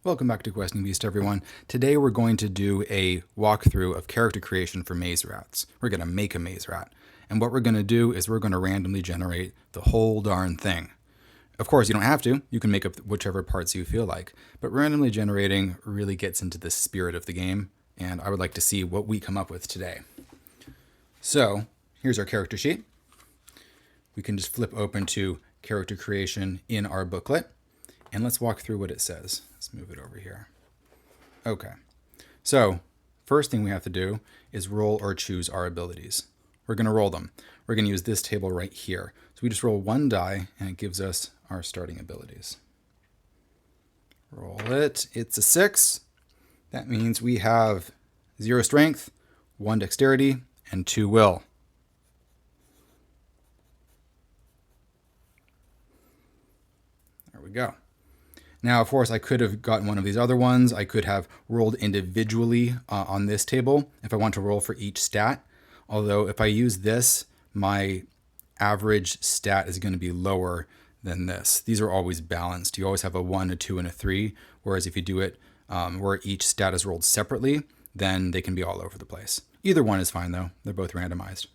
Welcome back to Questing Beast, everyone. Today we're going to do a walkthrough of character creation for maze rats. We're going to make a maze rat. And what we're going to do is we're going to randomly generate the whole darn thing. Of course, you don't have to. You can make up whichever parts you feel like. But randomly generating really gets into the spirit of the game. And I would like to see what we come up with today. So here's our character sheet. We can just flip open to character creation in our booklet. And let's walk through what it says. Let's move it over here. Okay. So first thing we have to do is roll or choose our abilities. We're going to roll them. We're going to use this table right here. So we just roll one die and it gives us our starting abilities. Roll it. It's a 6. That means we have 0 strength, 1 dexterity, and 2 will. There we go. Now, of course, I could have gotten one of these other ones. I could have rolled individually on this table if I want to roll for each stat. Although if I use this, my average stat is going to be lower than this. These are always balanced. You always have a 1, a 2, and a 3. Whereas if you do it where each stat is rolled separately, then they can be all over the place. Either one is fine, though. They're both randomized.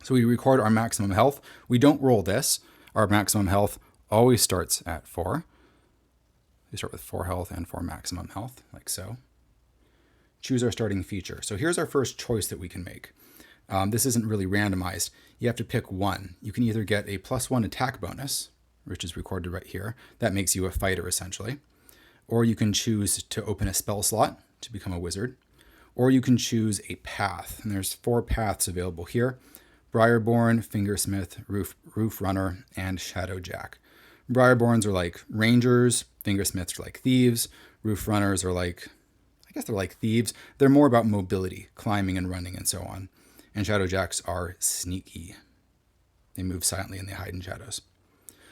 So we record our maximum health. We don't roll this. Our maximum health always starts at 4. We start with 4 health and 4 maximum health, like so. Choose our starting feature. So here's our first choice that we can make. This isn't really randomized. You have to pick one. You can either get a +1 attack bonus, which is recorded right here. That makes you a fighter, essentially. Or you can choose to open a spell slot to become a wizard. Or you can choose a path. And there's 4 paths available here. Briarborn, Fingersmith, Roof Runner, and Shadowjack. Briarborns are like rangers. Fingersmiths are like thieves. Roof Runners are like, I guess they're like thieves. They're more about mobility, climbing and running and so on. And Shadowjacks are sneaky. They move silently and they hide in shadows.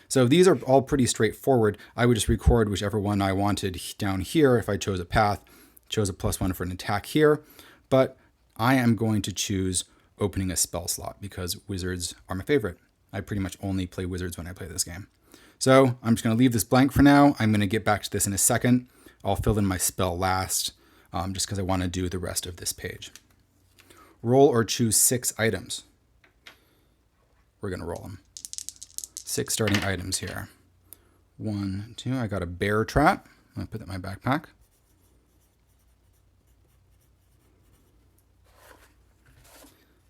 So these are all pretty straightforward. I would just record whichever one I wanted down here. If I chose a path, chose a +1 for an attack here. But I am going to choose opening a spell slot because wizards are my favorite. I pretty much only play wizards when I play this game. So I'm just going to leave this blank for now. I'm going to get back to this in a second. I'll fill in my spell last just because I want to do the rest of this page. Roll or choose 6 items. We're going to roll them. 6 starting items here. 1, 2. I got a bear trap. I'm going to put that in my backpack.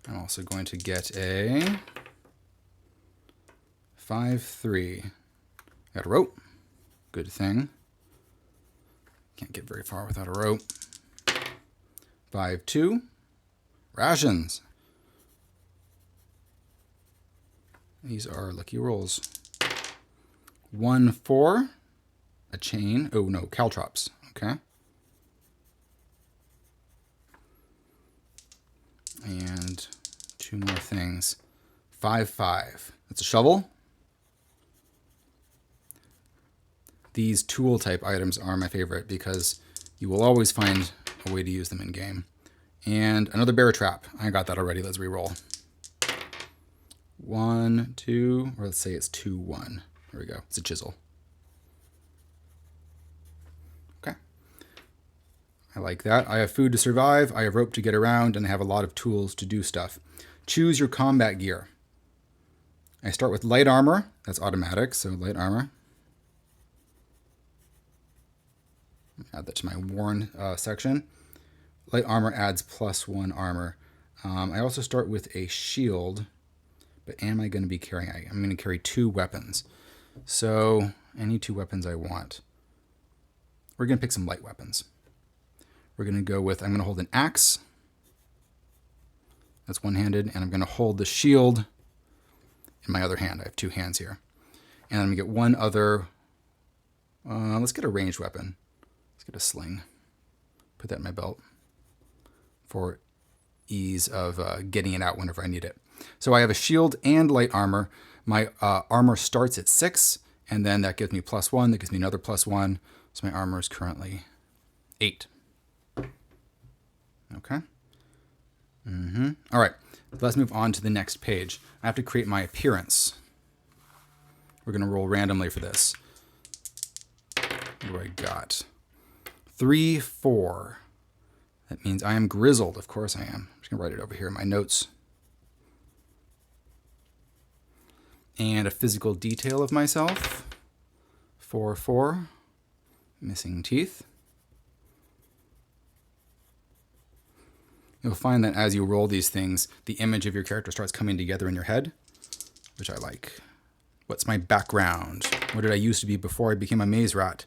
I'm also going to get a 5-3. Got a rope. Good thing. Can't get very far without a rope. 5-2. Rations. These are lucky rolls. 1-4. A chain. Oh no, caltrops. Okay. And 2 more things. 5-5. That's a shovel. These tool type items are my favorite because you will always find a way to use them in game. And another bear trap. I got that already. Let's re-roll. 1, 2, or let's say it's 2-1. There we go. It's a chisel. Okay. I like that. I have food to survive. I have rope to get around, and I have a lot of tools to do stuff. Choose your combat gear. I start with light armor. That's automatic, so light armor. Add that to my worn section. Light armor adds +1 armor. I also start with a shield, but am I going to be carrying? I'm going to carry 2 weapons. So any 2 weapons I want. We're going to pick some light weapons. We're going to go with, I'm going to hold an axe. That's one-handed, and I'm going to hold the shield in my other hand. I have 2 hands here. And I'm going to get one other, let's get a ranged weapon. Let's get a sling. Put that in my belt for ease of getting it out whenever I need it. So I have a shield and light armor. My armor starts at 6, and then that gives me +1. That gives me another +1. So my armor is currently 8. Okay. All right. Let's move on to the next page. I have to create my appearance. We're going to roll randomly for this. What do I got? 3, 4. That means I am grizzled. Of course I am. I'm just going to write it over here in my notes. And a physical detail of myself. 4, 4. Missing teeth. You'll find that as you roll these things, the image of your character starts coming together in your head, which I like. What's my background? What did I used to be before I became a maze rat?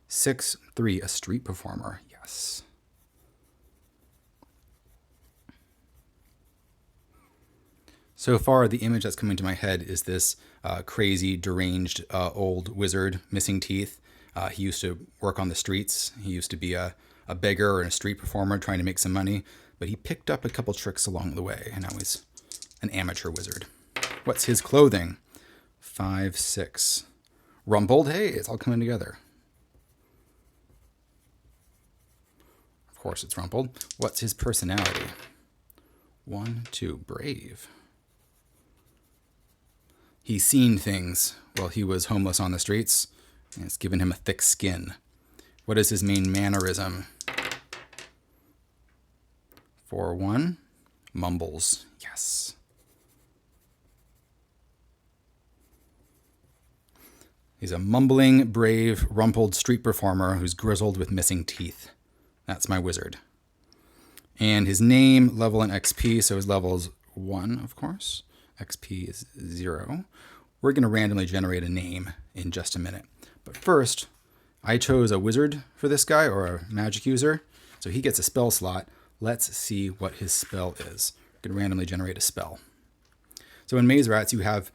6, 3, a street performer. Yes. So far, the image that's coming to my head is this crazy, deranged old wizard, missing teeth. He used to work on the streets. He used to be a beggar and a street performer trying to make some money. But he picked up a couple tricks along the way, and now he's an amateur wizard. What's his clothing? 5, 6. Rumpled? Hey, it's all coming together. Of course it's rumpled. What's his personality? 1, 2. Brave. He's seen things while he was homeless on the streets, and it's given him a thick skin. What is his main mannerism? 4, 1. Mumbles. Yes. He's a mumbling, brave, rumpled street performer who's grizzled with missing teeth. That's my wizard. And his name, level, and XP, so his level is 1, of course. XP is 0. We're going to randomly generate a name in just a minute. But first, I chose a wizard for this guy, or a magic user, so he gets a spell slot. Let's see what his spell is. We're going to randomly generate a spell. So in Maze Rats, you have,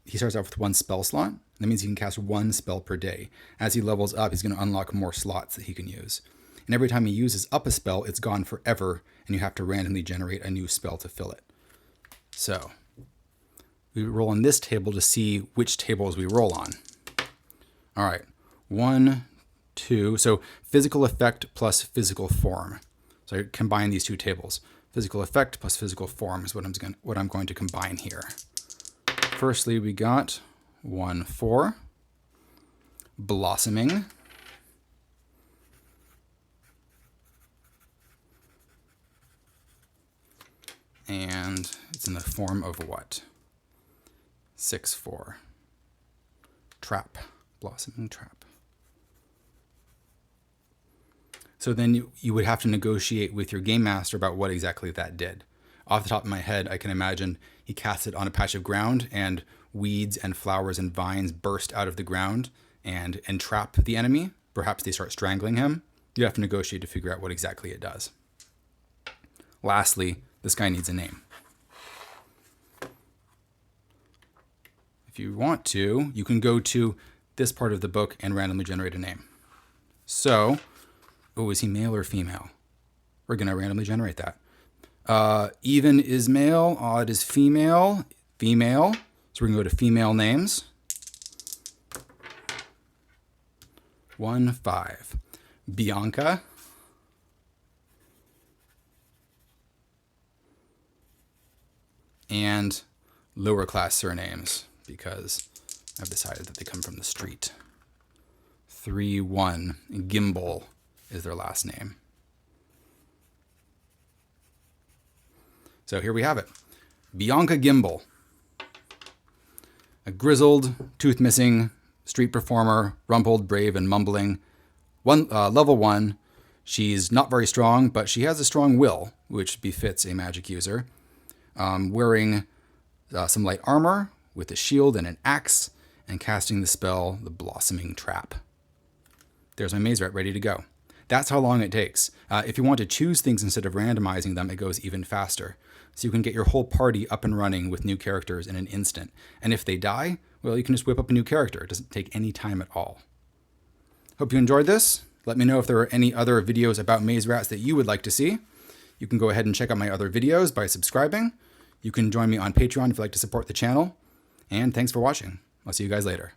he starts out with 1 spell slot. That means he can cast 1 spell per day. As he levels up, he's going to unlock more slots that he can use. And every time he uses up a spell, it's gone forever, and you have to randomly generate a new spell to fill it. So we roll on this table to see which tables we roll on. All right, 1, 2. So physical effect plus physical form. So I combine these 2 tables. Physical effect plus physical form is what I'm going to combine here. Firstly, we got 1, 4. Blossoming. And it's in the form of what? 6, 4. Trap. Blossoming trap. So then you would have to negotiate with your game master about what exactly that did. Off the top of my head, I can imagine he casts it on a patch of ground, and weeds and flowers and vines burst out of the ground and entrap the enemy. Perhaps they start strangling him. You have to negotiate to figure out what exactly it does. Lastly, this guy needs a name. If you want to, you can go to this part of the book and randomly generate a name. So, is he male or female? We're going to randomly generate that. Even is male, odd is female, female. So we're going to go to female names. 1, 5. Bianca. And lower class surnames, because I've decided that they come from the street. 3, 1. Gimbal is their last name. So here we have it. Bianca Gimbal. A grizzled, tooth-missing, street performer, rumpled, brave, and mumbling. Level 1. She's not very strong, but she has a strong will, which befits a magic user. Wearing some light armor with a shield and an axe, and casting the spell, the Blossoming Trap. There's my maze rat ready to go. That's how long it takes. If you want to choose things instead of randomizing them, it goes even faster. So you can get your whole party up and running with new characters in an instant. And if they die, well, you can just whip up a new character. It doesn't take any time at all. Hope you enjoyed this. Let me know if there are any other videos about maze rats that you would like to see. You can go ahead and check out my other videos by subscribing. You can join me on Patreon if you'd like to support the channel. And thanks for watching. I'll see you guys later.